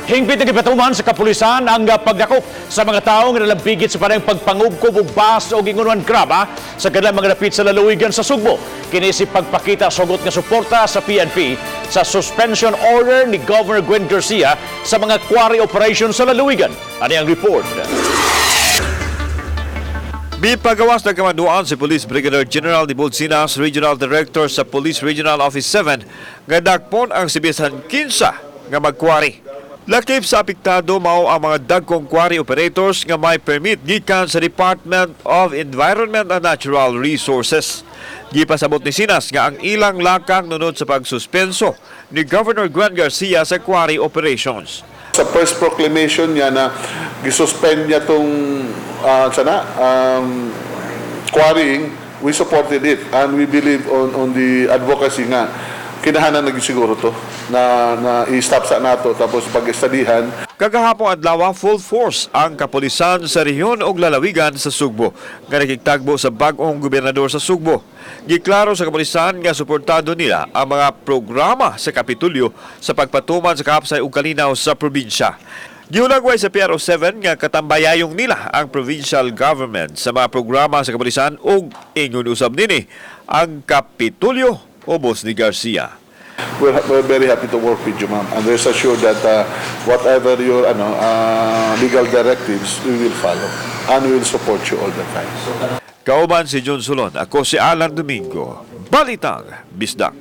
Hingpit na gipatuman sa kapulisan ang pagdakop sa mga taong nalambigit sa parang pagpangubkob og bas o gingunuan graba sa kanilang mga dapit sa lalawigan sa Sugbo. Kini si pagpakita sugot nga suporta sa PNP sa suspension order ni Governor Gwen Garcia sa mga quarry operation sa lalawigan. Ano ang report? Bipagawas na kamanduan si Police Brigadier General Dibulsinas, Regional Director sa Police Regional Office 7, nga dakpon ang sibisan 15 nga magkwari. Lakip sa apektado mao ang mga dagkong quarry operators nga may permit gikan sa Department of Environment and Natural Resources. Gipasabot ni Sinas nga ang ilang lakang nunod sa pagsuspenso ni Governor Gwen Garcia sa quarry operations. Sa first proclamation niya na gisuspend niya itong quarrying, we supported it and we believe on the advocacy nga. Kinahanan nagsiguro to na i-stop sa nato tapos pag-estadihan. Kagahapon adlaw full force ang kapulisan sa rehiyon ug lalawigan sa Sugbo nga nakikitagbo sa bag-ong gobernador sa Sugbo. Giklaro sa kapulisan nga suportado nila ang mga programa sa Kapitulyo sa pagpatuman sa kahapsay ug kalinaw sa probinsya. Giunagway sa PRO7 nga katambayayong nila ang provincial government sa mga programa sa kapulisan ug ingon usab nini ang Kapitulyo o boss ni Garcia. We're very happy to work with you, ma'am. And rest assured that whatever your legal directives, we will follow. And we will support you all the time. Kauban si John Solon, ako si Alan Domingo. Balitang Bisdak.